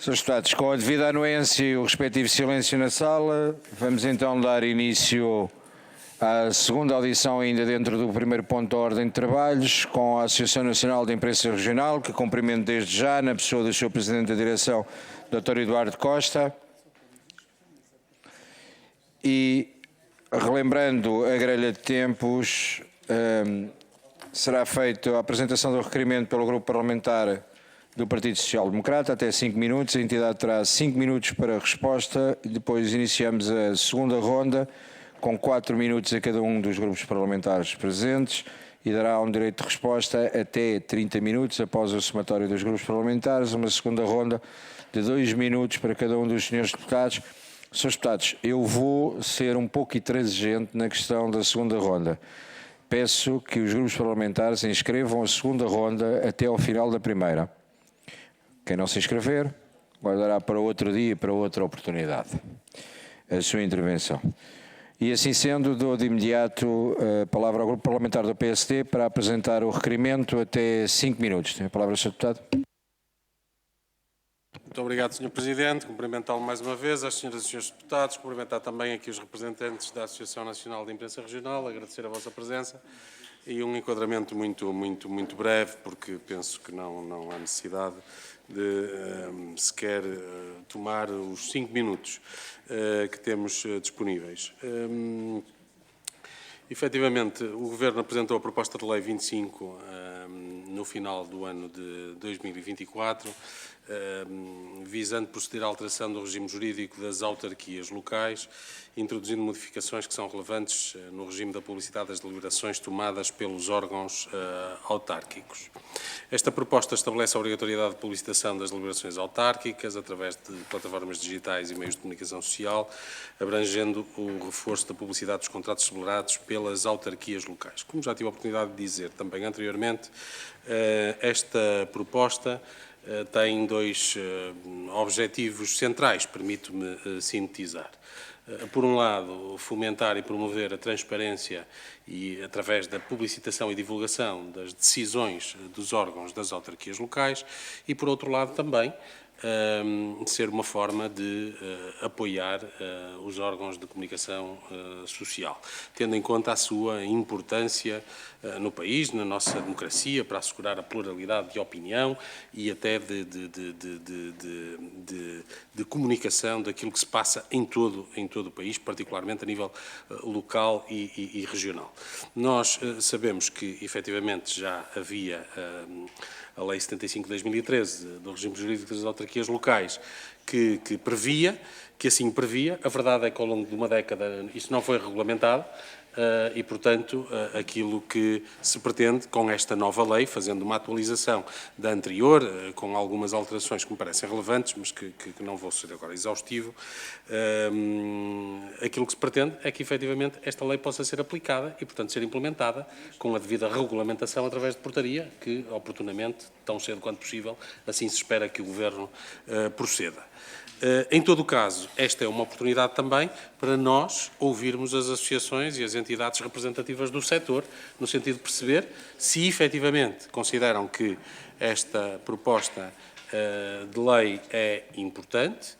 Senhores deputados, com a devida anuência e o respectivo silêncio na sala, vamos então dar início à segunda audição, ainda dentro do primeiro ponto da ordem de trabalhos, com a Associação Nacional de Imprensa Regional, que cumprimento desde já, na pessoa do Sr. Presidente da Direção, Dr. Eduardo Costa. E, relembrando a grelha de tempos, será feita a apresentação do requerimento pelo Grupo Parlamentar do Partido Social Democrata, até 5 minutos. A entidade terá 5 minutos para a resposta e depois iniciamos a segunda ronda, com 4 minutos a cada um dos grupos parlamentares presentes e dará um direito de resposta até 30 minutos após o somatório dos grupos parlamentares, uma segunda ronda de 2 minutos para cada um dos senhores deputados. Senhores deputados, eu vou ser um pouco intransigente na questão da segunda ronda. Peço que os grupos parlamentares inscrevam a segunda ronda até ao final da primeira. Quem não se inscrever, guardará para outro dia e para outra oportunidade a sua intervenção. E assim sendo, dou de imediato a palavra ao Grupo Parlamentar do PSD para apresentar o requerimento até 5 minutos. Tem a palavra, Sr. Deputado. Muito obrigado, Sr. Presidente. Cumprimentá-lo mais uma vez, às senhoras e senhores deputados, cumprimentar também aqui os representantes da Associação Nacional de Imprensa Regional, agradecer a vossa presença e um enquadramento muito breve, porque penso que não há necessidade de sequer tomar os 5 minutos que temos disponíveis. Efetivamente, o Governo apresentou a proposta de lei 25 no final do ano de 2024, visando proceder à alteração do regime jurídico das autarquias locais, introduzindo modificações que são relevantes no regime da publicidade das deliberações tomadas pelos órgãos autárquicos. Esta proposta estabelece a obrigatoriedade de publicitação das deliberações autárquicas através de plataformas digitais e meios de comunicação social, abrangendo o reforço da publicidade dos contratos celebrados pelas autarquias locais. Como já tive a oportunidade de dizer também anteriormente, esta proposta tem 2 objetivos centrais, permito-me sintetizar. Por um lado, fomentar e promover a transparência e através da publicitação e divulgação das decisões dos órgãos das autarquias locais e, por outro lado, também ser uma forma de apoiar os órgãos de comunicação social, tendo em conta a sua importância no país, na nossa democracia, para assegurar a pluralidade de opinião e até de comunicação daquilo que se passa em todo o país, particularmente a nível local e regional. Nós sabemos que, efetivamente, já havia a Lei 75 de 2013, do regime jurídico das autarquias locais, que assim previa. A verdade é que ao longo de uma década isso não foi regulamentado e, portanto, aquilo que se pretende com esta nova lei, fazendo uma atualização da anterior, com algumas alterações que me parecem relevantes, mas que não vou ser agora exaustivo, aquilo que se pretende é que, efetivamente, esta lei possa ser aplicada e, portanto, ser implementada com a devida regulamentação através de portaria, que, oportunamente, tão cedo quanto possível, assim se espera que o Governo proceda. Em todo o caso, esta é uma oportunidade também para nós ouvirmos as associações e as entidades representativas do setor, no sentido de perceber se efetivamente consideram que esta proposta de lei é importante,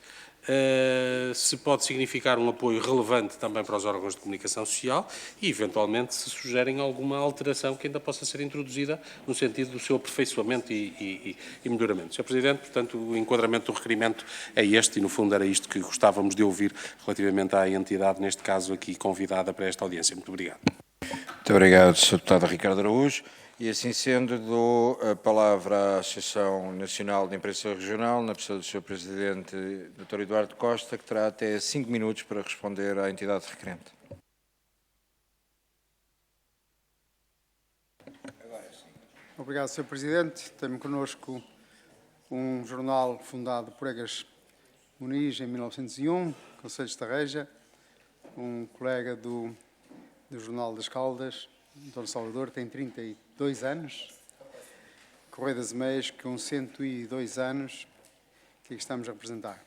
se pode significar um apoio relevante também para os órgãos de comunicação social e, eventualmente, se sugerem alguma alteração que ainda possa ser introduzida no sentido do seu aperfeiçoamento e melhoramento. Sr. Presidente, portanto, o enquadramento do requerimento é este e, no fundo, era isto que gostávamos de ouvir relativamente à entidade, neste caso aqui convidada para esta audiência. Muito obrigado. Muito obrigado, Sr. Deputado Ricardo Araújo. E assim sendo, dou a palavra à Associação Nacional de Imprensa Regional, na pessoa do Sr. Presidente, Dr. Eduardo Costa, que terá até 5 minutos para responder à entidade requerente. Obrigado, Sr. Presidente. Temos connosco um jornal fundado por Egas Muniz em 1901, Conselho de Estarreja, um colega do Jornal das Caldas, Dom Salvador, tem 32 anos, Correio das Meias, com 102 anos, que aqui estamos a representar.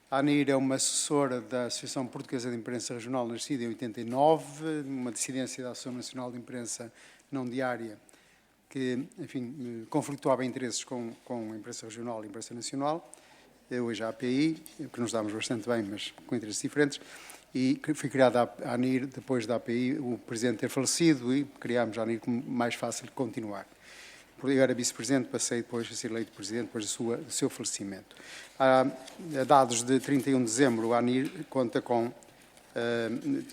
A ANIR é uma assessora da Associação Portuguesa de Imprensa Regional, nascida em 89, uma dissidência da Associação Nacional de Imprensa Não Diária, que, enfim, conflituava interesses com a imprensa regional e a imprensa nacional. hoje a API, que nos damos bastante bem, mas com interesses diferentes, e que foi criada a ANIR depois da API, o Presidente ter falecido, e criámos a ANIR como mais fácil de continuar. Por eu era Vice-Presidente, passei depois a ser eleito Presidente depois do seu falecimento. A dados de 31 de dezembro, a ANIR conta com,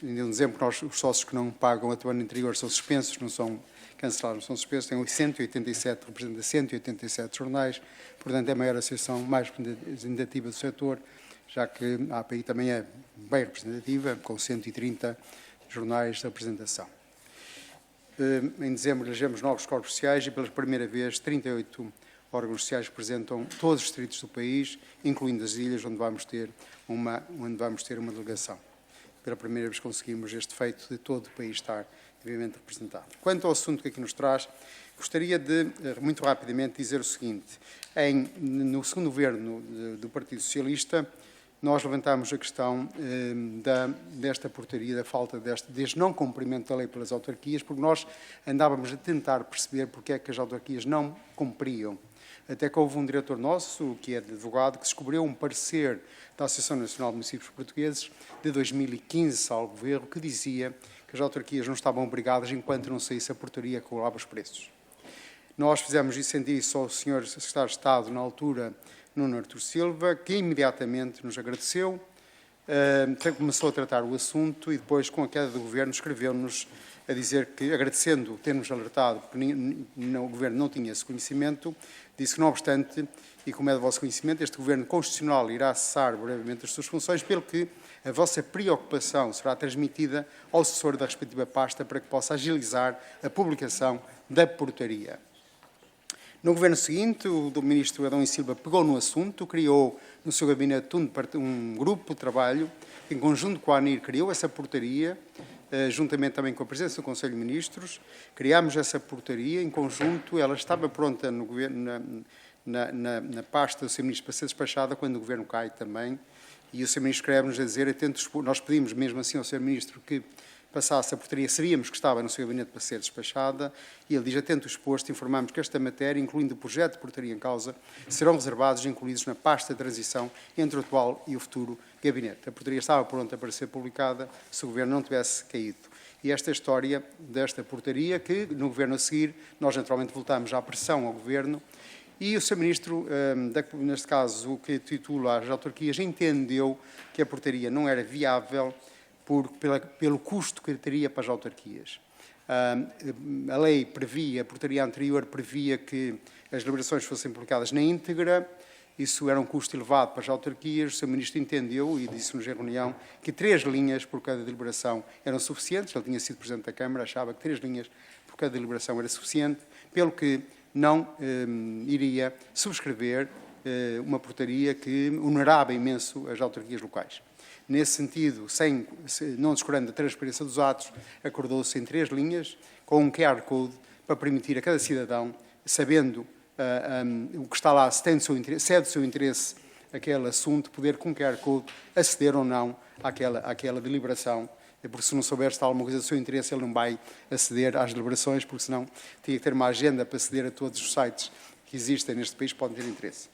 em dezembro, os sócios que não pagam até o ano anterior são suspensos, não são cancelados, não são suspensos, tem 187, representa 187 jornais, portanto é a maior associação mais representativa do setor, já que a API também é bem representativa, com 130 jornais de apresentação. Em dezembro elegemos novos corpos sociais e pela primeira vez 38 órgãos sociais representam todos os distritos do país, incluindo as ilhas, onde vamos ter uma delegação. Pela primeira vez conseguimos este feito de todo o país estar devidamente representado. Quanto ao assunto que aqui nos traz, gostaria de, muito rapidamente, dizer o seguinte. No segundo governo do Partido Socialista, nós levantámos a questão desta portaria, da falta deste não cumprimento da lei pelas autarquias, porque nós andávamos a tentar perceber porque é que as autarquias não cumpriam. Até que houve um diretor nosso, que é advogado, que descobriu um parecer da Associação Nacional de Municípios Portugueses de 2015, salvo erro, que dizia que as autarquias não estavam obrigadas enquanto não saísse a portaria que regulava os preços. Nós fizemos isso ao Sr. Secretário de Estado, na altura, Nuno Artur Silva, que imediatamente nos agradeceu, começou a tratar o assunto e depois, com a queda do Governo, escreveu-nos a dizer que, agradecendo ter-nos alertado, porque o Governo não tinha esse conhecimento, disse que, não obstante, e como é do vosso conhecimento, este Governo Constitucional irá cessar brevemente as suas funções, pelo que a vossa preocupação será transmitida ao assessor da respectiva pasta para que possa agilizar a publicação da portaria. No governo seguinte, o do ministro Adão e Silva pegou no assunto, criou no seu gabinete um grupo de trabalho, em conjunto com a ANIR criou essa portaria, juntamente também com a presença do Conselho de Ministros, criámos essa portaria em conjunto, ela estava pronta no governo, na pasta do Sr. Ministro para ser despachada quando o governo cai também, e o Sr. Ministro escreve-nos a dizer, nós pedimos mesmo assim ao Sr. Ministro que passasse a portaria, sabíamos que estava no seu gabinete para ser despachada, e ele diz, atento exposto, informamos que esta matéria, incluindo o projeto de portaria em causa, serão reservados e incluídos na pasta de transição entre o atual e o futuro gabinete. A portaria estava pronta para ser publicada se o Governo não tivesse caído. E esta história desta portaria, que no Governo a seguir, nós naturalmente voltamos à pressão ao Governo, e o Sr. Ministro, neste caso, o que titula as autarquias, entendeu que a portaria não era viável pelo custo que teria para as autarquias. A lei previa, a portaria anterior previa que as deliberações fossem publicadas na íntegra, isso era um custo elevado para as autarquias, o Sr. Ministro entendeu e disse-nos em reunião que 3 linhas por cada deliberação eram suficientes, ele tinha sido Presidente da Câmara, achava que 3 linhas por cada deliberação era suficiente, pelo que não iria subscrever uma portaria que onerava imenso as autarquias locais. Nesse sentido, não descurando a transparência dos atos, acordou-se em 3 linhas, com um QR Code, para permitir a cada cidadão, sabendo o que está lá, se é do seu interesse aquele assunto, poder, com QR Code, aceder ou não àquela deliberação, porque se não souber se está alguma coisa do seu interesse, ele não vai aceder às deliberações, porque senão tinha que ter uma agenda para aceder a todos os sites que existem neste país que podem ter interesse.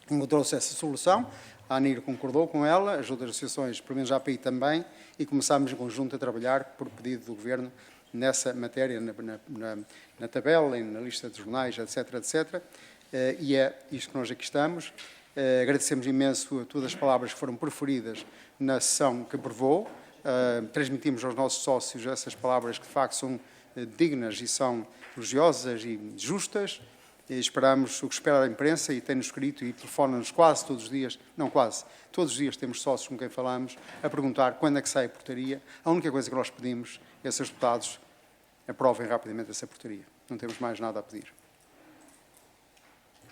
Encontrou-se essa solução, a ANIR concordou com ela, as outras associações, pelo menos a API também, e começámos em conjunto a trabalhar, por pedido do Governo, nessa matéria, na tabela, na lista de jornais, etc., etc. E é isto que nós aqui estamos. Agradecemos imenso a todas as palavras que foram proferidas na sessão que aprovou. Transmitimos aos nossos sócios essas palavras que, de facto, são dignas e são elogiosas e justas. E esperamos o que espera a imprensa e tem-nos escrito e telefona-nos quase todos os dias, não quase, todos os dias temos sócios com quem falamos, a perguntar quando é que sai a portaria. A única coisa que nós pedimos é que esses deputados aprovem rapidamente essa portaria. Não temos mais nada a pedir.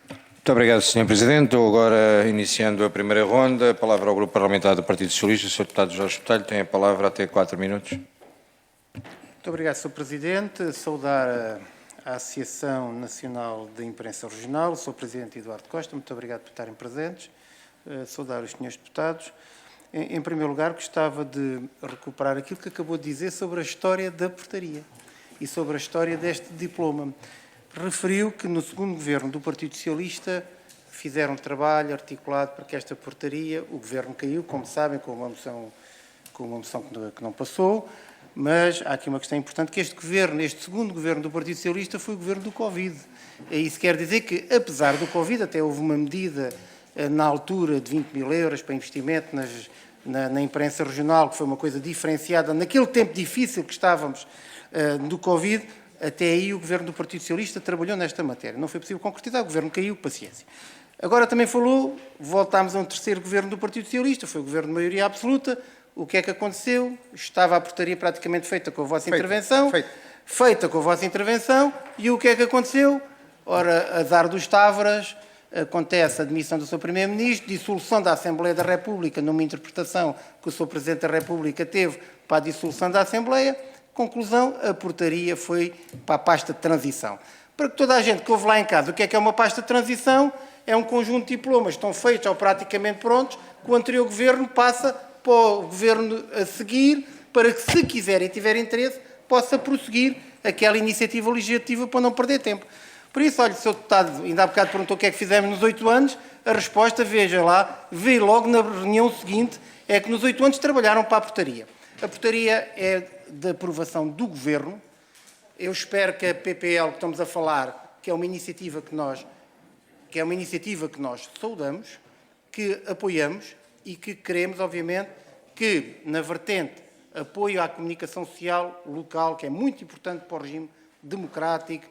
Muito obrigado, Sr. Presidente. Estou agora iniciando a primeira ronda. A palavra ao Grupo Parlamentar do Partido Socialista. O Sr. Deputado Jorge Botelho tem a palavra até 4 minutos. Muito obrigado, Sr. Presidente. Saudar a Associação Nacional de Imprensa Regional, o Sr. Presidente Eduardo Costa, muito obrigado por estarem presentes. Saudar os senhores deputados. Em primeiro lugar, gostava de recuperar aquilo que acabou de dizer sobre a história da portaria e sobre a história deste diploma. Referiu que no segundo governo do Partido Socialista fizeram um trabalho articulado para que esta portaria, o Governo caiu, como sabem, com uma moção que não passou, mas há aqui uma questão importante, que este Governo, este segundo Governo do Partido Socialista, foi o Governo do Covid. E isso quer dizer que, apesar do Covid, até houve uma medida na altura de 20 mil euros para investimento na imprensa regional, que foi uma coisa diferenciada, naquele tempo difícil que estávamos do Covid, até aí o Governo do Partido Socialista trabalhou nesta matéria. Não foi possível concretizar, o Governo caiu, paciência. Agora também falou, voltámos a um terceiro Governo do Partido Socialista, foi o Governo de maioria absoluta. O que é que aconteceu? Estava a portaria praticamente feita com a vossa intervenção. Feita com a vossa intervenção. E o que é que aconteceu? Ora, azar dos Távoras, acontece a demissão do Sr. Primeiro-Ministro, dissolução da Assembleia da República, numa interpretação que o Sr. Presidente da República teve para a dissolução da Assembleia. Conclusão, a portaria foi para a pasta de transição. Para que toda a gente que ouve lá em casa o que é uma pasta de transição, é um conjunto de diplomas que estão feitos ou praticamente prontos, que o anterior Governo passa para o Governo a seguir, para que, se quiser e tiver interesse, possa prosseguir aquela iniciativa legislativa para não perder tempo. Por isso, olha, o Sr. Deputado ainda há bocado perguntou o que é que fizemos nos 8 anos, a resposta, veja lá, veio logo na reunião seguinte, é que nos 8 anos trabalharam para a portaria. A portaria é de aprovação do Governo. Eu espero que a PPL que estamos a falar, que é uma iniciativa que nós saudamos, que apoiamos e que queremos, obviamente, que na vertente apoio à comunicação social local, que é muito importante para o regime democrático,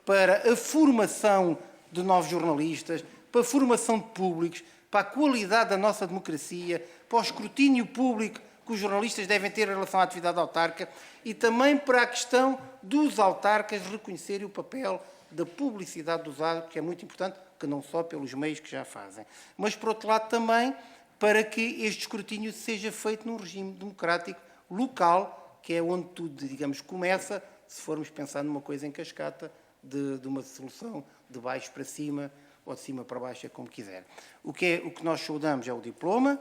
para a formação de novos jornalistas, para a formação de públicos, para a qualidade da nossa democracia, para o escrutínio público que os jornalistas devem ter em relação à atividade autárquica e também para a questão dos autarcas reconhecerem o papel da publicidade dos atos, que é muito importante, que não só pelos meios que já fazem, mas, por outro lado, também para que este escrutínio seja feito num regime democrático local, que é onde tudo, digamos, começa, se formos pensar numa coisa em cascata, de uma solução de baixo para cima ou de cima para baixo, é como quiser. O que nós saudamos é o diploma.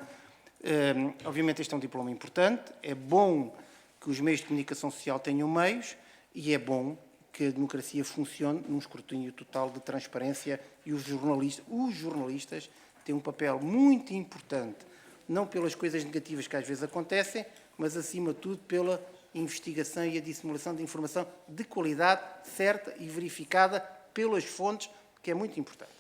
Obviamente este é um diploma importante, é bom que os meios de comunicação social tenham meios e é bom que a democracia funcione num escrutínio total de transparência e os jornalistas têm um papel muito importante, não pelas coisas negativas que às vezes acontecem, mas acima de tudo pela investigação e a dissimulação de informação de qualidade, certa e verificada pelas fontes, que é muito importante.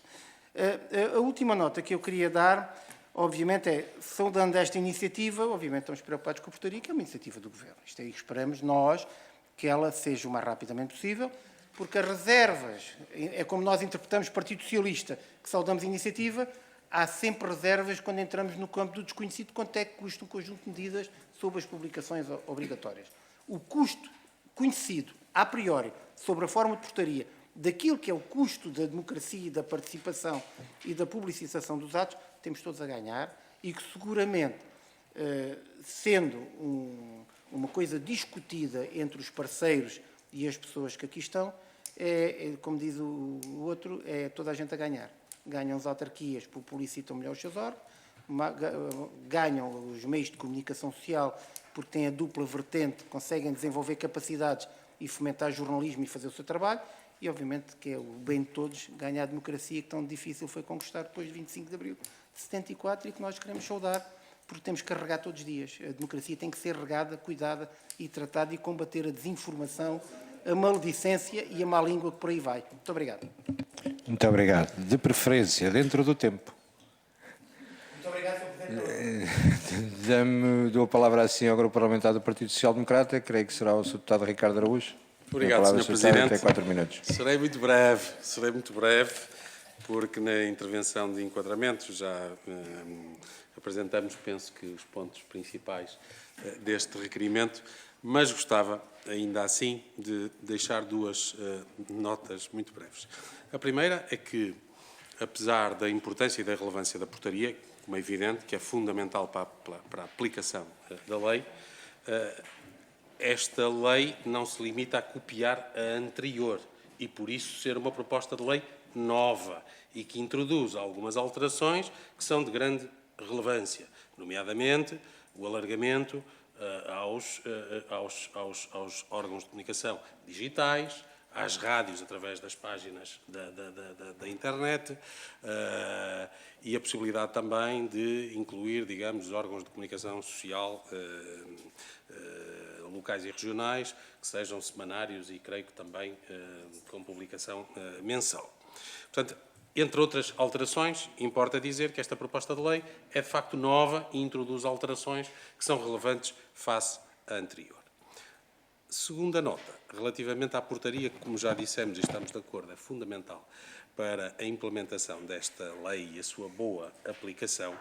A última nota que eu queria dar, obviamente, é, saudando esta iniciativa, obviamente estamos preocupados com a portaria, que é uma iniciativa do Governo. Isto aí esperamos nós que ela seja o mais rapidamente possível, porque as reservas, é como nós interpretamos Partido Socialista, que saudamos a iniciativa, há sempre reservas quando entramos no campo do desconhecido, quanto é que custa um conjunto de medidas sobre as publicações obrigatórias. O custo conhecido, a priori, sobre a forma de portaria, daquilo que é o custo da democracia e da participação e da publicização dos atos, temos todos a ganhar e que seguramente, sendo uma coisa discutida entre os parceiros e as pessoas que aqui estão, como diz o outro, é toda a gente a ganhar. Ganham as autarquias porque publicitam melhor os seus órgãos, ganham os meios de comunicação social porque têm a dupla vertente, conseguem desenvolver capacidades e fomentar jornalismo e fazer o seu trabalho, e obviamente que é o bem de todos ganhar a democracia que tão difícil foi conquistar depois de 25 de abril de 74 e que nós queremos saudar porque temos que carregar todos os dias. A democracia tem que ser regada, cuidada e tratada e combater a desinformação, a maledicência e a má língua que por aí vai. Muito obrigado. Muito obrigado. De preferência, dentro do tempo. Muito obrigado, Sr. Presidente. Dou a palavra assim ao Grupo Parlamentar do Partido Social Democrata, creio que será o Sr. Deputado Ricardo Araújo. Obrigado, Sr. Presidente. Tem 4 minutos. Serei muito breve, porque na intervenção de enquadramento já apresentamos, penso que, os pontos principais deste requerimento, mas gostava, ainda assim, de deixar 2 notas muito breves. A primeira é que, apesar da importância e da relevância da portaria, como é evidente, que é fundamental para a aplicação da lei, esta lei não se limita a copiar a anterior e, por isso, ser uma proposta de lei nova e que introduz algumas alterações que são de grande relevância, nomeadamente o alargamento aos órgãos de comunicação digitais, às rádios através das páginas da internet e a possibilidade também de incluir, digamos, órgãos de comunicação social locais e regionais, que sejam semanários e creio que também com publicação mensal. Portanto, entre outras alterações, importa dizer que esta proposta de lei é de facto nova e introduz alterações que são relevantes face à anterior. Segunda nota, relativamente à portaria, que, como já dissemos e estamos de acordo, é fundamental para a implementação desta lei e a sua boa aplicação,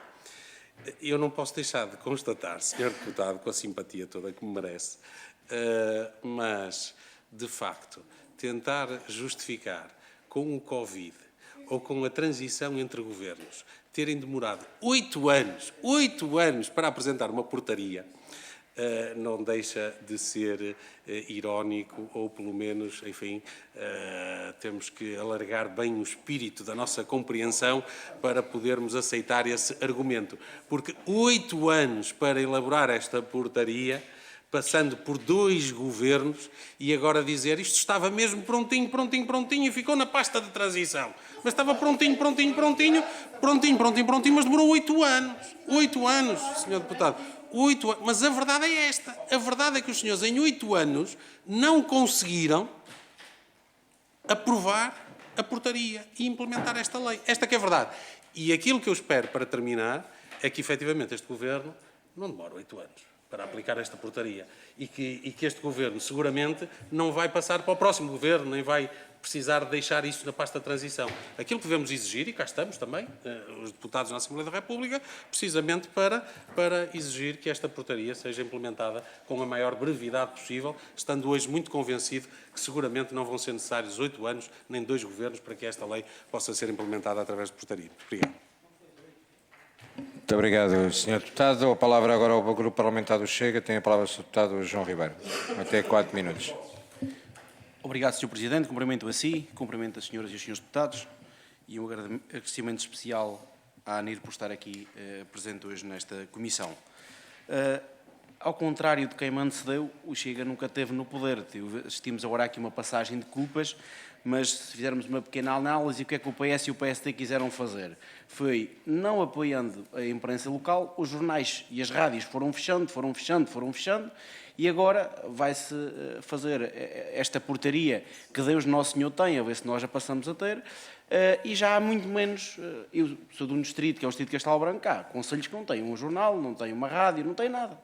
eu não posso deixar de constatar, Sr. Deputado, com a simpatia toda que me merece, mas, de facto, tentar justificar com o Covid ou com a transição entre governos terem demorado 8 anos para apresentar uma portaria, não deixa de ser irónico ou, pelo menos, enfim, temos que alargar bem o espírito da nossa compreensão para podermos aceitar esse argumento. Porque 8 anos para elaborar esta portaria, passando por 2 governos, e agora dizer isto estava mesmo prontinho e ficou na pasta de transição. Mas estava prontinho, mas demorou 8 anos. 8 anos, Sr. Deputado. 8 anos. Mas a verdade é esta. A verdade é que os senhores, em 8 anos, não conseguiram aprovar a portaria e implementar esta lei. Esta que é a verdade. E aquilo que eu espero, para terminar, é que, efetivamente, este Governo não demore 8 anos para aplicar esta portaria e que este Governo, seguramente, não vai passar para o próximo Governo, nem vai precisar de deixar isso na pasta de transição. Aquilo que devemos exigir, e cá estamos também, os deputados na Assembleia da República, precisamente para exigir que esta portaria seja implementada com a maior brevidade possível, estando hoje muito convencido que seguramente não vão ser necessários 8 anos, nem 2 governos, para que esta lei possa ser implementada através de portaria. Obrigado. Muito obrigado, Sr. Deputado. A palavra agora ao Grupo Parlamentar do Chega. Tem a palavra o Sr. Deputado João Ribeiro. Até 4 minutos. Obrigado, Sr. Presidente. Cumprimento a si, cumprimento as senhoras e os senhores deputados e um agradecimento especial à ANIR por estar aqui presente hoje nesta comissão. Ao contrário de quem me antecedeu, o Chega nunca esteve no poder. Assistimos agora aqui uma passagem de culpas, mas se fizermos uma pequena análise, o que é que o PS e o PSD quiseram fazer? Foi, não apoiando a imprensa local, os jornais e as rádios foram fechando, e agora vai-se fazer esta portaria que Deus Nosso Senhor tem, a ver se nós a passamos a ter, e já há muito menos, eu sou de um distrito, que é o distrito de Castelo Branco, há concelhos que não têm um jornal, não têm uma rádio, não têm nada.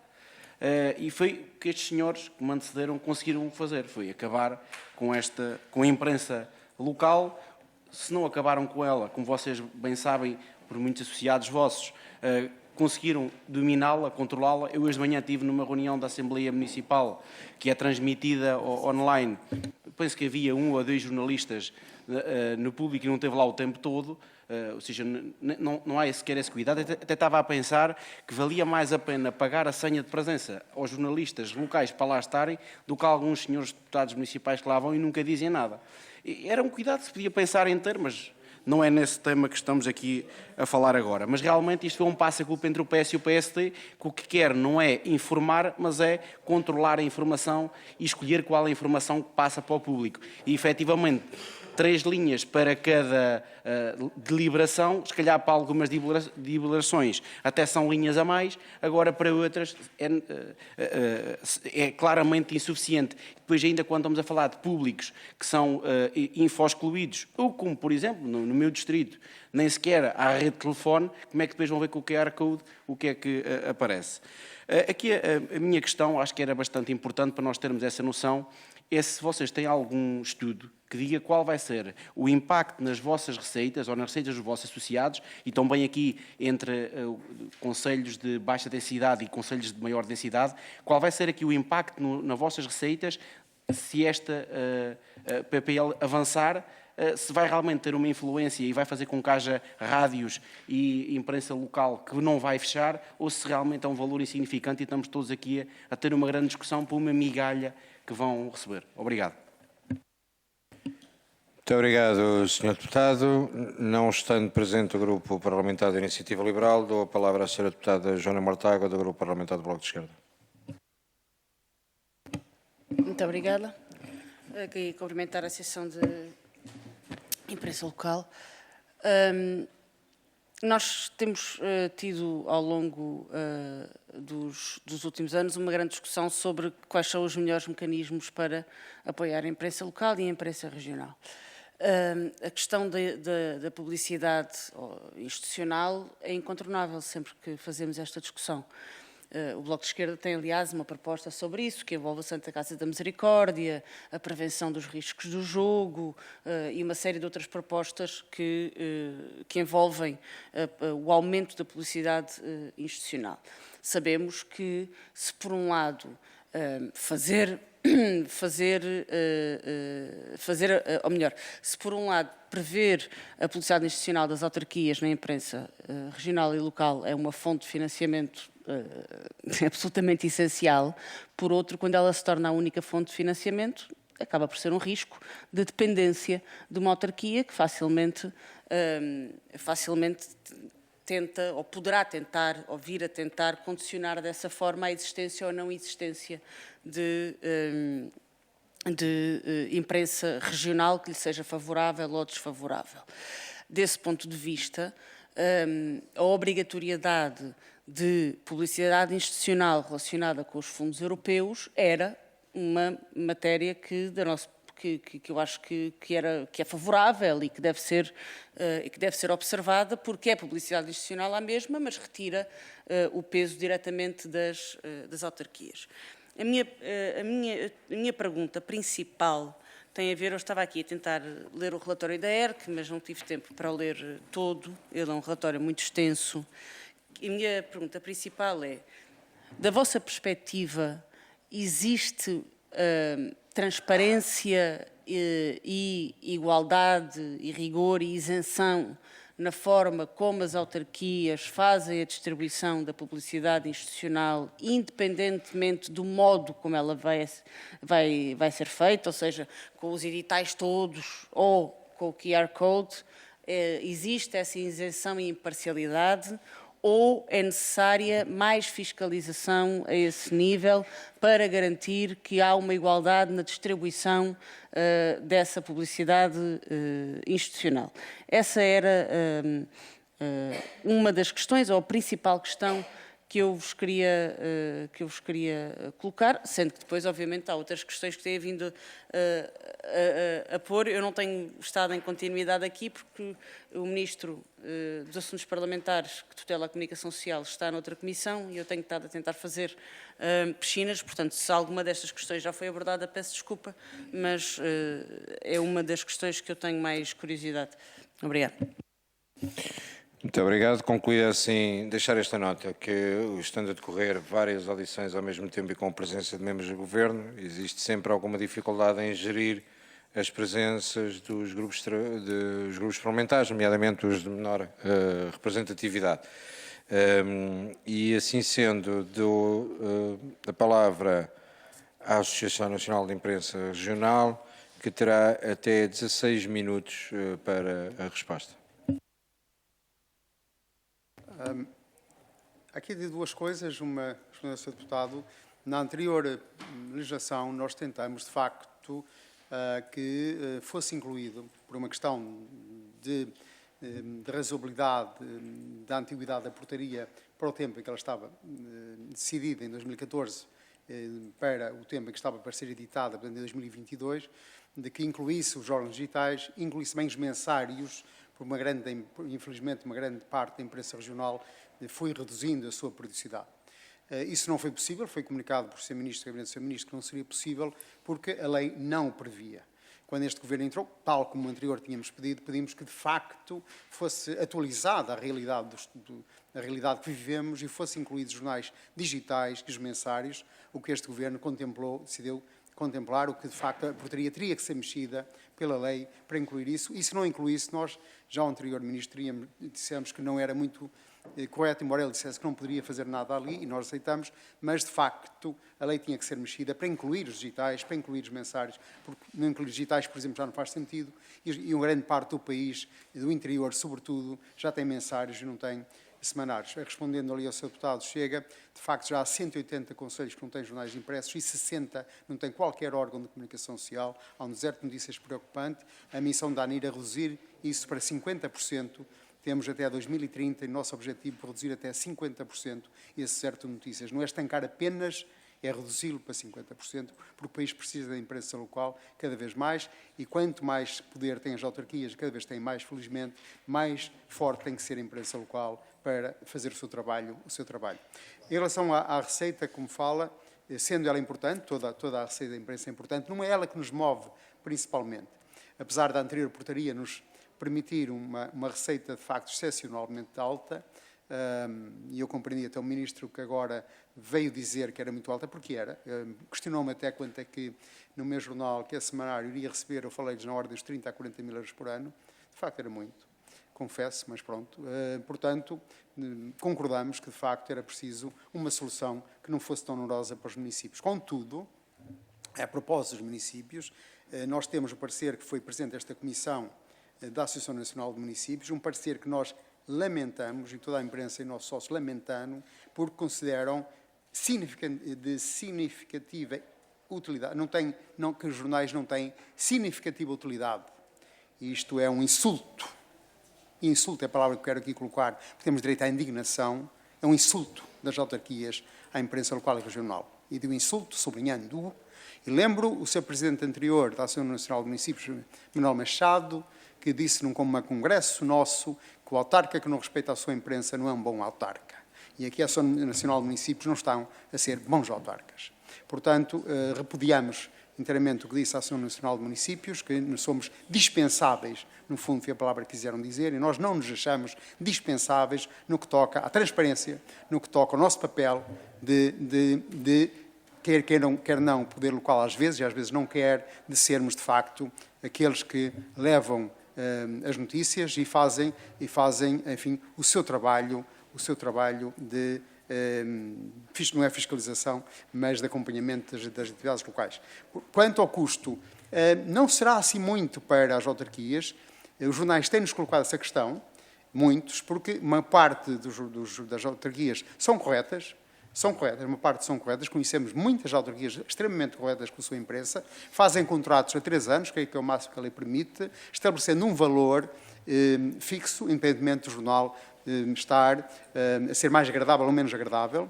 E foi o que estes senhores que me antecederam conseguiram fazer, foi acabar com a imprensa local. Se não acabaram com ela, como vocês bem sabem, por muitos associados vossos, conseguiram dominá-la, controlá-la. Eu hoje de manhã estive numa reunião da Assembleia Municipal, que é transmitida online. Penso que havia 1 ou 2 jornalistas no público e não esteve lá o tempo todo. Ou seja, não há sequer esse cuidado. Até estava a pensar que valia mais a pena pagar a senha de presença aos jornalistas locais para lá estarem do que a alguns senhores deputados municipais que lá vão e nunca dizem nada. Era um cuidado que se podia pensar em ter, mas não é nesse tema que estamos aqui a falar agora. Mas realmente isto foi um passo-a-culpa entre o PS e o PSD, que o que quer não é informar, mas é controlar a informação e escolher qual é a informação que passa para o público. E, efetivamente, 3 linhas para cada deliberação, se calhar para algumas deliberações até são linhas a mais, agora para outras é claramente insuficiente. Depois, ainda quando estamos a falar de públicos que são info-excluídos, ou como, por exemplo, no meu distrito, nem sequer há rede de telefone, como é que depois vão ver com o QR Code o que é que aparece? Aqui a minha questão, acho que era bastante importante para nós termos essa noção, é se vocês têm algum estudo que diga qual vai ser o impacto nas vossas receitas ou nas receitas dos vossos associados, e também aqui entre concelhos de baixa densidade e concelhos de maior densidade, qual vai ser aqui o impacto nas vossas receitas se esta PPL avançar, se vai realmente ter uma influência e vai fazer com que haja rádios e imprensa local que não vai fechar, ou se realmente é um valor insignificante e estamos todos aqui a ter uma grande discussão por uma migalha que vão receber. Obrigado. Muito obrigado, Sr. Deputado. Não estando presente o Grupo Parlamentar da Iniciativa Liberal, dou a palavra à Sra. Deputada Joana Mortágua, do Grupo Parlamentar do Bloco de Esquerda. Muito obrigada. aqui cumprimentar a Associação de Imprensa Local. Nós temos tido, ao longo dos últimos anos, uma grande discussão sobre quais são os melhores mecanismos para apoiar a imprensa local e a imprensa regional. A questão da publicidade institucional é incontornável sempre que fazemos esta discussão. O Bloco de Esquerda tem, aliás, uma proposta sobre isso, que envolve a Santa Casa da Misericórdia, a prevenção dos riscos do jogo e uma série de outras propostas que envolvem o aumento da publicidade institucional. Sabemos que, se por um lado ou melhor, se por um lado prever a publicidade institucional das autarquias na imprensa regional e local é uma fonte de financiamento absolutamente essencial, por outro, quando ela se torna a única fonte de financiamento, acaba por ser um risco de dependência de uma autarquia que facilmente tenta, ou poderá tentar, ou vir a tentar condicionar dessa forma a existência ou não existência de imprensa regional que lhe seja favorável ou desfavorável. Desse ponto de vista, a obrigatoriedade de publicidade institucional relacionada com os fundos europeus era uma matéria que eu acho que é favorável e que deve ser observada, porque é publicidade institucional à mesma, mas retira o peso diretamente das autarquias. A minha pergunta principal tem a ver, eu estava aqui a tentar ler o relatório da ERC, mas não tive tempo para o ler todo, ele é um relatório muito extenso. A minha pergunta principal é, da vossa perspectiva, existe transparência e igualdade e rigor e isenção na forma como as autarquias fazem a distribuição da publicidade institucional, independentemente do modo como ela vai ser feita, ou seja, com os editais todos ou com o QR Code, existe essa isenção e imparcialidade, ou é necessária mais fiscalização a esse nível para garantir que há uma igualdade na distribuição dessa publicidade institucional? Essa era uma das questões, ou a principal questão que eu vos queria colocar, sendo que depois, obviamente, há outras questões que têm vindo a pôr. Eu não tenho estado em continuidade aqui porque o Ministro dos Assuntos Parlamentares, que tutela a comunicação social, está noutra comissão e eu tenho estado a tentar fazer piscinas. Portanto, se alguma destas questões já foi abordada, peço desculpa, mas é uma das questões que eu tenho mais curiosidade. Obrigada. Muito obrigado. Concluir assim, deixar esta nota, que estando a decorrer várias audições ao mesmo tempo e com a presença de membros do Governo, existe sempre alguma dificuldade em gerir as presenças dos grupos parlamentares, nomeadamente os de menor representatividade. E assim sendo, dou a palavra à Associação Nacional de Imprensa Regional, que terá até 16 minutos para a resposta. Aqui de duas coisas, uma, Sr. Deputado, na anterior legislação nós tentamos, de facto, que fosse incluído, por uma questão de razoabilidade da antiguidade da portaria para o tempo em que ela estava decidida, em 2014, para o tempo em que estava para ser editada, portanto, em 2022, de que incluísse os órgãos digitais, incluísse bem os mensários, por infelizmente, uma grande parte da imprensa regional foi reduzindo a sua periodicidade. Isso não foi possível, foi comunicado por Sr. Ministro, Gabinete do Sr. Ministro, que não seria possível, porque a lei não o previa. Quando este Governo entrou, tal como o anterior tínhamos pedido, pedimos que, de facto, fosse atualizada a realidade que vivemos e fosse incluídos jornais digitais que os mensários, o que este Governo decidiu contemplar, o que, de facto, a portaria teria que ser mexida pela lei para incluir isso. E se não incluísse, nós, já o anterior Ministro, dissemos que não era muito correto, embora ele dissesse que não poderia fazer nada ali, e nós aceitamos, mas, de facto, a lei tinha que ser mexida para incluir os digitais, para incluir os mensários, porque não incluir os digitais, por exemplo, já não faz sentido, e uma grande parte do país, do interior, sobretudo, já tem mensários e não tem semanários. Respondendo ali ao Sr. Deputado Chega, de facto já há 180 conselhos que não têm jornais impressos e 60 não têm qualquer órgão de comunicação social. Há um deserto de notícias preocupante. A missão da ANIR é reduzir isso para 50%. Temos até 2030 e o nosso objetivo é reduzir até 50% esse deserto de notícias. Não é estancar apenas, é reduzi-lo para 50%, porque o país precisa da imprensa local cada vez mais e quanto mais poder têm as autarquias, cada vez têm mais, felizmente, mais forte tem que ser a imprensa local para fazer o seu trabalho. Em relação à receita, como fala, sendo ela importante, toda a receita da imprensa é importante, não é ela que nos move principalmente. Apesar da anterior portaria nos permitir uma receita de facto excepcionalmente alta, e eu compreendi até o Ministro que agora veio dizer que era muito alta, porque era. Questionou-me até quanto é que no meu jornal, que é semanário, iria receber, eu falei-lhes na ordem dos 30 a 40 mil euros por ano. De facto era muito, confesso, mas pronto. Portanto, concordamos que de facto era preciso uma solução que não fosse tão onerosa para os municípios. Contudo, a propósito dos municípios, nós temos o parecer que foi presente esta Comissão da Associação Nacional de Municípios, um parecer que nós lamentamos, e toda a imprensa e nossos sócios lamentando, porque consideram de significativa utilidade, que os jornais não têm significativa utilidade. E isto é um insulto. Insulto é a palavra que eu quero aqui colocar, porque temos direito à indignação, é um insulto das autarquias à imprensa local e regional. E digo insulto, sublinhando-o, e lembro o Sr. Presidente anterior da Associação Nacional de Municípios, Manuel Machado, que disse num congresso nosso que o autarca que não respeita a sua imprensa não é um bom autarca. E aqui a Associação Nacional de Municípios não estão a ser bons autarcas. Portanto, repudiamos inteiramente o que disse a Associação Nacional de Municípios, que nós somos dispensáveis, no fundo foi a palavra que quiseram dizer, e nós não nos achamos dispensáveis no que toca à transparência, no que toca ao nosso papel de quer não, o poder local às vezes, e às vezes não quer, de sermos de facto aqueles que levam as notícias e fazem, enfim, o seu trabalho de, não é fiscalização, mas de acompanhamento das atividades locais. Quanto ao custo, não será assim muito para as autarquias. Os jornais têm-nos colocado essa questão, muitos, porque uma parte das autarquias são corretas, uma parte são corretas, conhecemos muitas autarquias extremamente corretas com a sua imprensa, fazem contratos a 3 anos, que é o máximo que a lei permite, estabelecendo um valor fixo, independentemente do jornal estar a ser mais agradável ou menos agradável,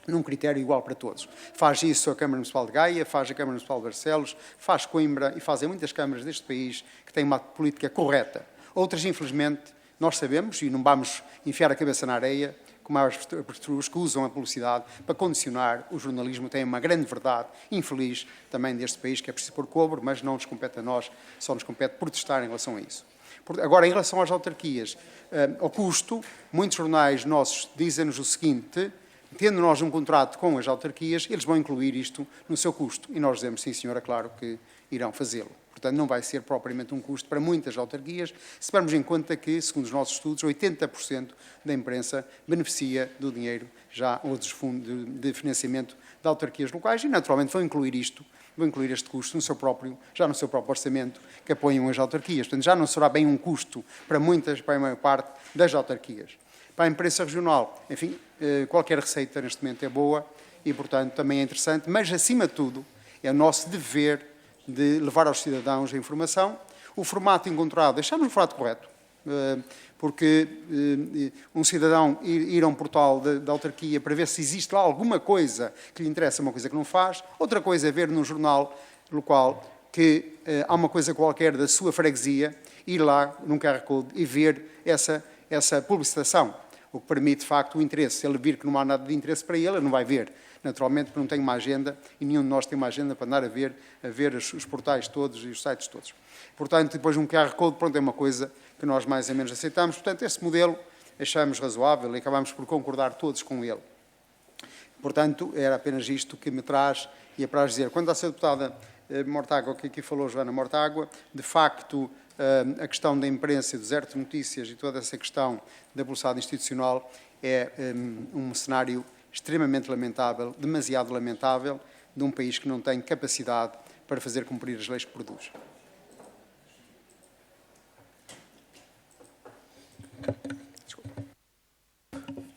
num critério igual para todos. Faz isso a Câmara Municipal de Gaia, faz a Câmara Municipal de Barcelos, faz Coimbra e fazem muitas câmaras deste país que têm uma política correta. Outras, infelizmente, nós sabemos, e não vamos enfiar a cabeça na areia, como as pessoas que usam a publicidade para condicionar o jornalismo, têm uma grande verdade infeliz também deste país, que é preciso pôr cobro, mas não nos compete a nós, só nos compete protestar em relação a isso. Agora, em relação às autarquias, ao custo, muitos jornais nossos dizem-nos o seguinte: tendo nós um contrato com as autarquias, eles vão incluir isto no seu custo. E nós dizemos, sim senhora, claro que irão fazê-lo. Portanto, não vai ser propriamente um custo para muitas autarquias, se tivermos em conta que, segundo os nossos estudos, 80% da imprensa beneficia do dinheiro já, ou dos fundos de financiamento de autarquias locais, e naturalmente vão incluir este custo no seu próprio orçamento que apoiam as autarquias. Portanto, já não será bem um custo para a maior parte das autarquias. Para a imprensa regional, enfim, qualquer receita neste momento é boa e, portanto, também é interessante, mas, acima de tudo, é o nosso dever de levar aos cidadãos a informação. O formato encontrado, deixamos o formato correto, porque um cidadão ir a um portal da autarquia para ver se existe lá alguma coisa que lhe interessa, uma coisa que não faz. Outra coisa é ver num jornal local que há uma coisa qualquer da sua freguesia, ir lá num QR Code e ver essa publicitação, o que permite, de facto, o interesse. Se ele vir que não há nada de interesse para ele não vai ver. Naturalmente, porque não tem uma agenda, e nenhum de nós tem uma agenda para andar a ver os portais todos e os sites todos. Portanto, depois um QR Code, pronto, é uma coisa que nós mais ou menos aceitamos. Portanto, esse modelo achamos razoável e acabamos por concordar todos com ele. Portanto, era apenas isto que me traz e apraz dizer. Quanto à Sra. Deputada Mortágua, que aqui falou, Joana Mortágua, de facto, a questão da imprensa, do deserto de notícias e toda essa questão da velocidade institucional é um cenário extremamente lamentável, demasiado lamentável, de um país que não tem capacidade para fazer cumprir as leis que produz.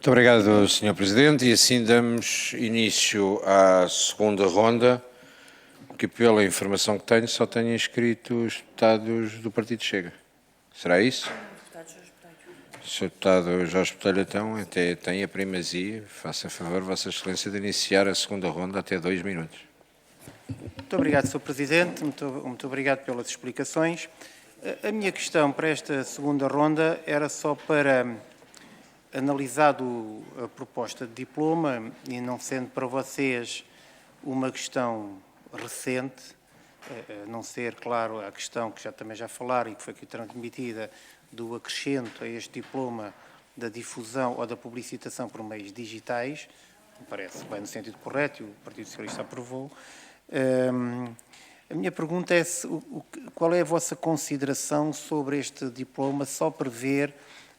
Muito obrigado, Sr. Presidente. E assim damos início à segunda ronda, que pela informação que tenho, só tenho inscrito os deputados do Partido Chega. Será isso? Sr. Deputado Jorge Botelho, então, até tem a primazia. Faça favor, Vossa Excelência, de iniciar a segunda ronda até 2 minutos. Muito obrigado, Sr. Presidente. Muito obrigado pelas explicações. A minha questão para esta segunda ronda era só para, analisado a proposta de diploma, e não sendo para vocês uma questão recente, a não ser, claro, a questão que também já falaram e que foi aqui transmitida do acrescento a este diploma da difusão ou da publicitação por meios digitais, me parece bem no sentido correto, e o Partido Socialista aprovou. A minha pergunta é qual é a vossa consideração sobre este diploma só prever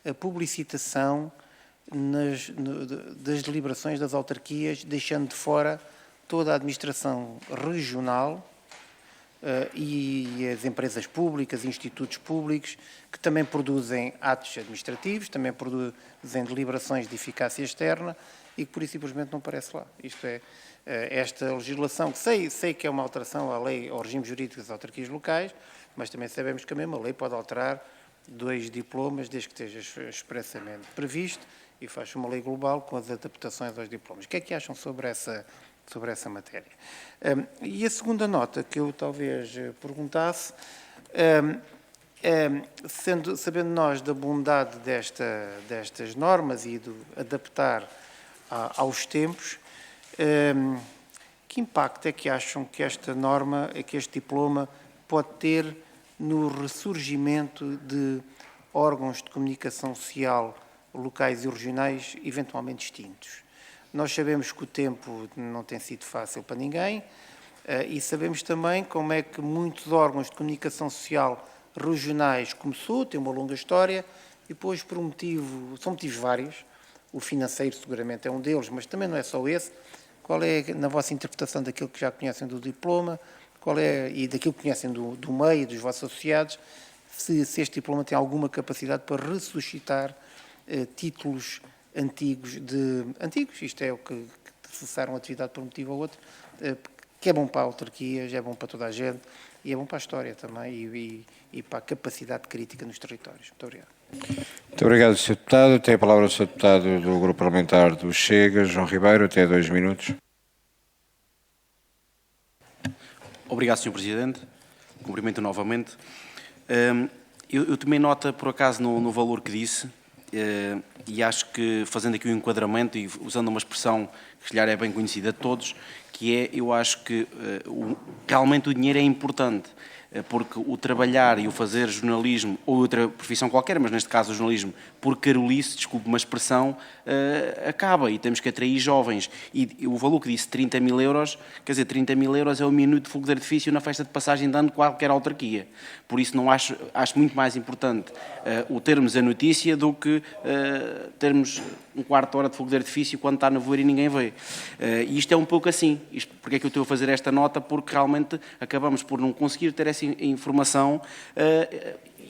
a publicitação das deliberações das autarquias, deixando de fora toda a administração regional e as empresas públicas, institutos públicos, que também produzem atos administrativos, também produzem deliberações de eficácia externa e que, por isso, simplesmente não aparece lá. Isto é, esta legislação, que sei que é uma alteração à lei, ao regime jurídico das autarquias locais, mas também sabemos que a mesma lei pode alterar 2 diplomas, desde que esteja expressamente previsto, e faz uma lei global com as adaptações aos diplomas. O que é que acham sobre essa matéria? E a segunda nota que eu talvez perguntasse, sabendo nós da bondade destas normas e de adaptar aos tempos, que impacto é que acham que esta norma, que este diploma pode ter no ressurgimento de órgãos de comunicação social locais e regionais eventualmente extintos? Nós sabemos que o tempo não tem sido fácil para ninguém e sabemos também como é que muitos órgãos de comunicação social regionais começou, tem uma longa história, e depois são motivos vários, o financeiro seguramente é um deles, mas também não é só esse. Qual é, na vossa interpretação daquilo que já conhecem do diploma, e daquilo que conhecem do meio, dos vossos associados, se este diploma tem alguma capacidade para ressuscitar títulos antigos, isto é o que cessaram a atividade por um motivo ou outro, que é bom para autarquias, é bom para toda a gente e é bom para a história também e para a capacidade crítica nos territórios. Muito obrigado. Muito obrigado, Sr. Deputado. Tem a palavra o Sr. Deputado do Grupo Parlamentar do Chega, João Ribeiro, até 2 minutos. Obrigado, Sr. Presidente. Cumprimento novamente. Eu tomei nota, por acaso, no valor que disse, e acho que, fazendo aqui um enquadramento e usando uma expressão que, se calhar, é bem conhecida de todos, que é, eu acho que realmente o dinheiro é importante, porque o trabalhar e o fazer jornalismo, ou outra profissão qualquer, mas neste caso o jornalismo, por carolice, desculpe uma expressão, acaba e temos que atrair jovens. E o valor que disse, 30 mil euros, quer dizer, 30 mil euros é o minuto de fogo de artifício na festa de passagem de ano de qualquer autarquia. Por isso não acho muito mais importante o termos a notícia do que termos um quarto de hora de fogo de artifício quando está a nevoeiro e ninguém vê. E isto é um pouco assim. Porque é que eu estou a fazer esta nota? Porque realmente acabamos por não conseguir ter essa informação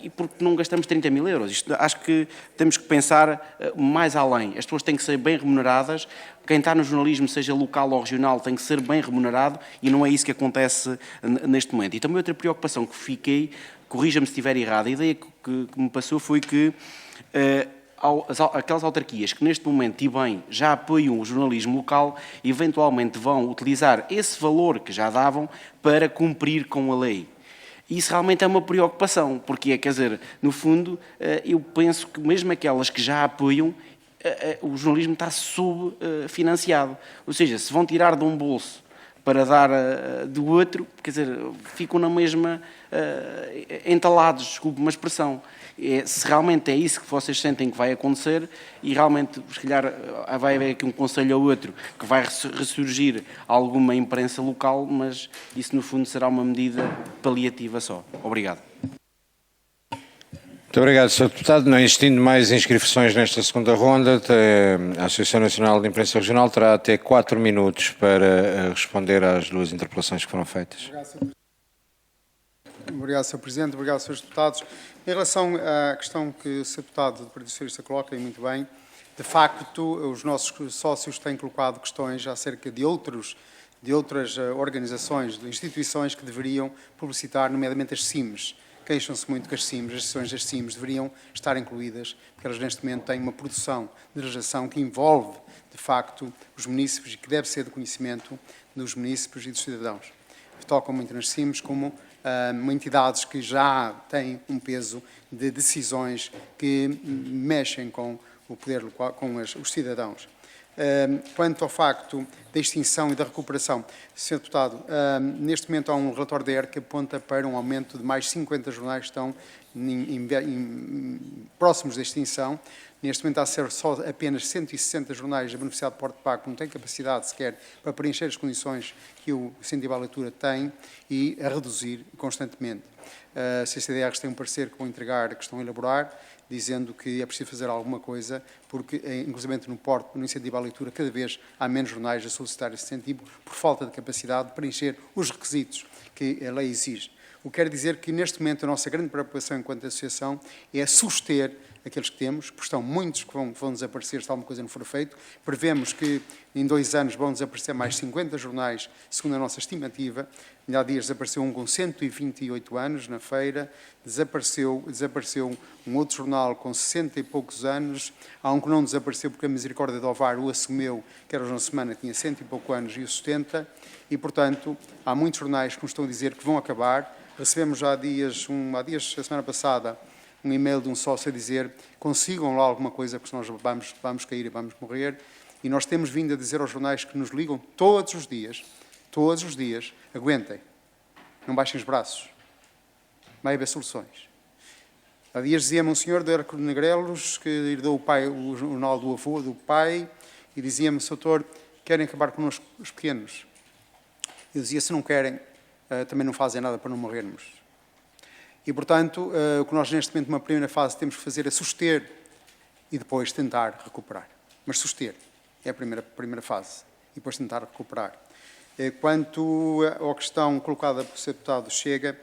e porque não gastamos 30 mil euros. Acho que temos que pensar mais além. As pessoas têm que ser bem remuneradas. Quem está no jornalismo, seja local ou regional, tem que ser bem remunerado e não é isso que acontece neste momento. E também outra preocupação que fiquei, corrija-me se estiver errado, a ideia que me passou foi que aquelas autarquias que neste momento, e bem, já apoiam o jornalismo local, eventualmente vão utilizar esse valor que já davam para cumprir com a lei. Isso realmente é uma preocupação, porque, quer dizer, no fundo, eu penso que mesmo aquelas que já apoiam, o jornalismo está subfinanciado. Ou seja, se vão tirar de um bolso para dar do outro, quer dizer, ficam na mesma entalados, desculpe uma expressão. Se realmente é isso que vocês sentem que vai acontecer e realmente, se calhar, vai haver aqui um conselho ou outro que vai ressurgir alguma imprensa local, mas isso, no fundo, será uma medida paliativa só. Obrigado. Muito obrigado, Sr. Deputado. Não existindo mais inscrições nesta segunda ronda, a Associação Nacional de Imprensa Regional terá até 4 minutos para responder às 2 interpelações que foram feitas. Obrigado, Sr. Presidente. Obrigado, Srs. Deputados. Em relação à questão que o Sr. Deputado do Partido Socialista coloca, e muito bem, De facto, os nossos sócios têm colocado questões acerca de outras organizações, de instituições que deveriam publicitar, nomeadamente as CIMs. Queixam-se muito que as CIMs, as sessões das CIMs, deveriam estar incluídas, porque elas neste momento têm uma produção de legislação que envolve, de facto, os munícipes e que deve ser de conhecimento dos munícipes e dos cidadãos. Tocam muito nas CIMs como entidades que já têm um peso de decisões que mexem com o poder local, com os cidadãos. Quanto ao facto da extinção e da recuperação, Sr. Deputado, neste momento há um relatório da ERC que aponta para um aumento de mais 50 jornais que estão próximos da extinção. Neste momento há a ser só apenas 160 jornais a beneficiar de porte pago, que não têm capacidade sequer para preencher as condições que o incentivo à leitura tem e a reduzir constantemente. A CCDRs tem um parecer que vão entregar, que estão a elaborar, dizendo que é preciso fazer alguma coisa, porque, inclusive no incentivo à leitura, cada vez há menos jornais a solicitar esse incentivo por falta de capacidade de preencher os requisitos que a lei exige. O que quer dizer que, neste momento, a nossa grande preocupação enquanto associação é suster aqueles que temos, porque estão muitos que vão desaparecer se alguma coisa não for feito. Prevemos que em 2 anos vão desaparecer mais 50 jornais, segundo a nossa estimativa. Há dias desapareceu um com 128 anos na feira, desapareceu um outro jornal com 60 e poucos anos, há um que não desapareceu porque a Misericórdia de Ovar o assumiu, que era uma semana, tinha 100 e poucos anos e o sustenta, e, portanto, há muitos jornais que nos estão a dizer que vão acabar. Recebemos já há dias, a semana passada, um e-mail de um sócio a dizer consigam lá alguma coisa, porque nós vamos cair e vamos morrer. E nós temos vindo a dizer aos jornais que nos ligam todos os dias, aguentem, não baixem os braços, vai haver soluções. Há dias dizia-me um senhor de Arco de Negrelos que herdou o jornal do avô, do pai, e dizia-me, doutor, querem acabar connosco os pequenos? Eu dizia, se não querem, também não fazem nada para não morrermos. E, portanto, o que nós neste momento, numa primeira fase, temos que fazer é suster e depois tentar recuperar. Mas suster é a primeira fase e depois tentar recuperar. Quanto à questão colocada pelo Sr. Deputado Chega,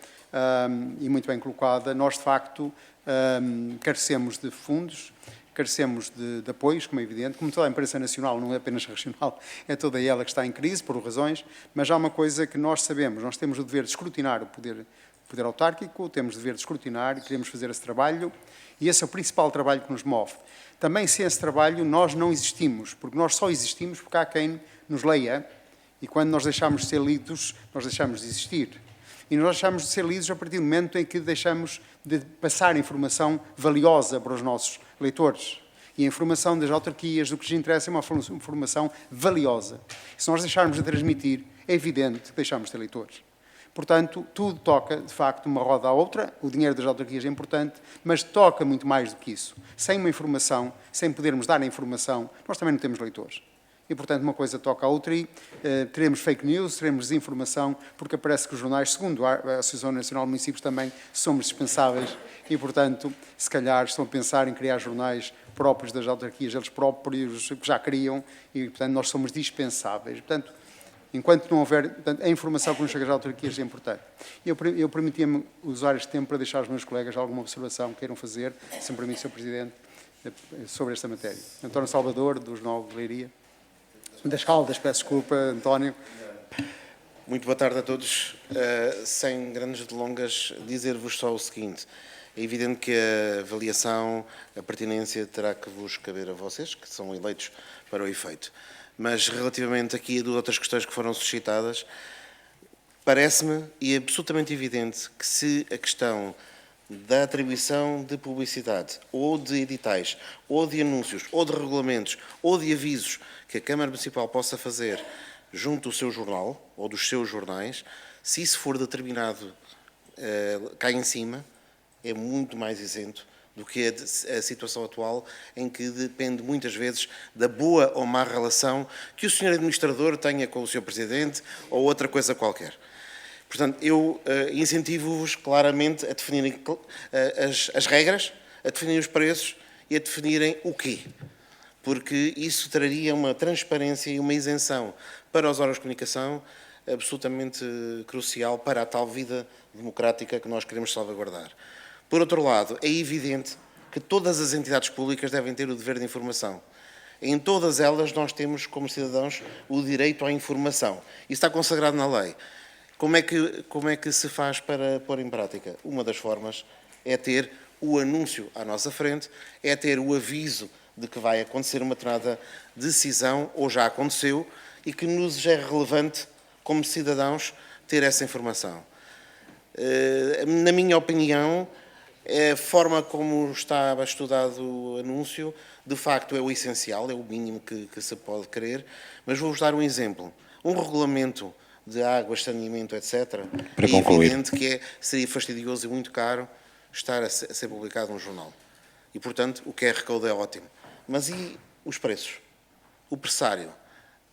e muito bem colocada, nós, de facto, carecemos de fundos, carecemos de apoios, como é evidente, como toda a imprensa nacional, não é apenas regional, é toda ela que está em crise, por razões, mas há uma coisa que nós sabemos, nós temos o dever de escrutinar o poder autárquico, temos o dever de escrutinar e queremos fazer esse trabalho, e esse é o principal trabalho que nos move. Também sem esse trabalho nós não existimos, porque nós só existimos porque há quem nos leia, e quando nós deixamos de ser lidos, nós deixamos de existir. E nós deixamos de ser lidos a partir do momento em que deixamos de passar informação valiosa para os nossos leitores. E a informação das autarquias, do que lhes interessa, é uma informação valiosa. Se nós deixarmos de transmitir, é evidente que deixamos de ter leitores. Portanto, tudo toca, de facto, uma roda à outra. O dinheiro das autarquias é importante, mas toca muito mais do que isso. Sem uma informação, sem podermos dar a informação, nós também não temos leitores. E, portanto, uma coisa toca a outra e teremos fake news, teremos desinformação, porque parece que os jornais, segundo a Associação Nacional de Municípios, também somos dispensáveis e, portanto, se calhar estão a pensar em criar jornais próprios das autarquias, eles próprios que já criam e, portanto, nós somos dispensáveis. Portanto, enquanto não houver... Portanto, a informação que nos chega às autarquias é importante. Eu permitia-me usar este tempo para deixar aos meus colegas alguma observação que queiram fazer, se me permite, Sr. Presidente, sobre esta matéria. António Salvador, dos Novos de Leiria. Das Caldas, peço desculpa, António. Muito boa tarde a todos. Sem grandes delongas, dizer-vos só o seguinte. É evidente que a avaliação, a pertinência terá que vos caber a vocês, que são eleitos para o efeito. Mas relativamente aqui a duas outras questões que foram suscitadas, parece-me e é absolutamente evidente que se a questão da atribuição de publicidade, ou de editais, ou de anúncios, ou de regulamentos, ou de avisos que a Câmara Municipal possa fazer junto do seu jornal, ou dos seus jornais, se isso for determinado cá em cima, é muito mais isento do que a situação atual, em que depende muitas vezes da boa ou má relação que o Sr. Administrador tenha com o Sr. Presidente, ou outra coisa qualquer. Portanto, eu incentivo-vos claramente a definirem as regras, a definirem os preços e a definirem o quê. Porque isso traria uma transparência e uma isenção para os órgãos de comunicação absolutamente crucial para a tal vida democrática que nós queremos salvaguardar. Por outro lado, é evidente que todas as entidades públicas devem ter o dever de informação. Em todas elas nós temos, como cidadãos, o direito à informação. Isso está consagrado na lei. Como é que se faz para pôr em prática? Uma das formas é ter o anúncio à nossa frente, é ter o aviso de que vai acontecer uma determinada decisão, ou já aconteceu, e que nos é relevante, como cidadãos, ter essa informação. Na minha opinião, a forma como estava estudado o anúncio, de facto, é o essencial, é o mínimo que se pode querer, mas vou-vos dar um exemplo. Um regulamento de água, saneamento, etc., Para é concluir. evidente que seria fastidioso e muito caro estar a ser publicado num jornal. E, portanto, o QR Code é ótimo. Mas e os preços? O pressário?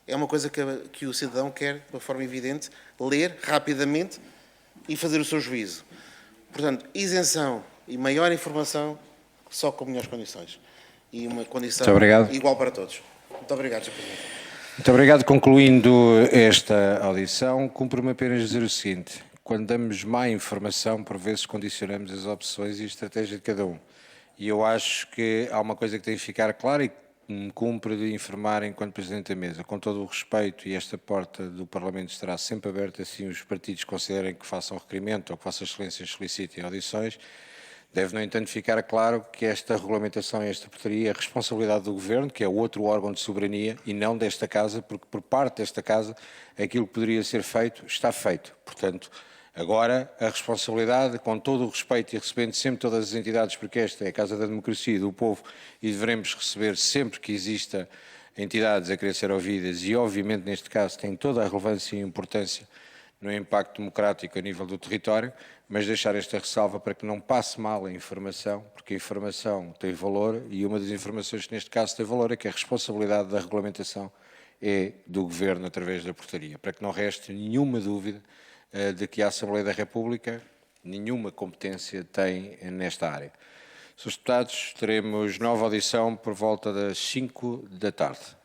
É uma coisa que o cidadão quer, de uma forma evidente, ler rapidamente e fazer o seu juízo. Portanto, isenção e maior informação só com melhores condições. E uma condição igual para todos. Muito obrigado, Sr. Presidente. Muito obrigado. Concluindo esta audição, cumpre-me apenas dizer o seguinte: quando damos má informação, por vezes condicionamos as opções e a estratégia de cada um. E eu acho que há uma coisa que tem que ficar clara e que me cumpre de informar enquanto Presidente da Mesa. Com todo o respeito, e esta porta do Parlamento estará sempre aberta, assim os partidos considerem que façam requerimento ou que Vossas Excelências solicitem audições, deve, no entanto, ficar claro que esta regulamentação e esta portaria é a responsabilidade do Governo, que é outro órgão de soberania, e não desta Casa, porque por parte desta Casa aquilo que poderia ser feito está feito. Portanto, agora a responsabilidade, com todo o respeito e recebendo sempre todas as entidades, porque esta é a Casa da Democracia e do Povo, e devemos receber sempre que exista entidades a querer ser ouvidas, e obviamente neste caso tem toda a relevância e importância no impacto democrático a nível do território, mas deixar esta ressalva para que não passe mal a informação, porque a informação tem valor e uma das informações que neste caso tem valor é que a responsabilidade da regulamentação é do Governo através da portaria, para que não reste nenhuma dúvida de que a Assembleia da República nenhuma competência tem nesta área. Senhores deputados, teremos nova audição por volta das 5 da tarde.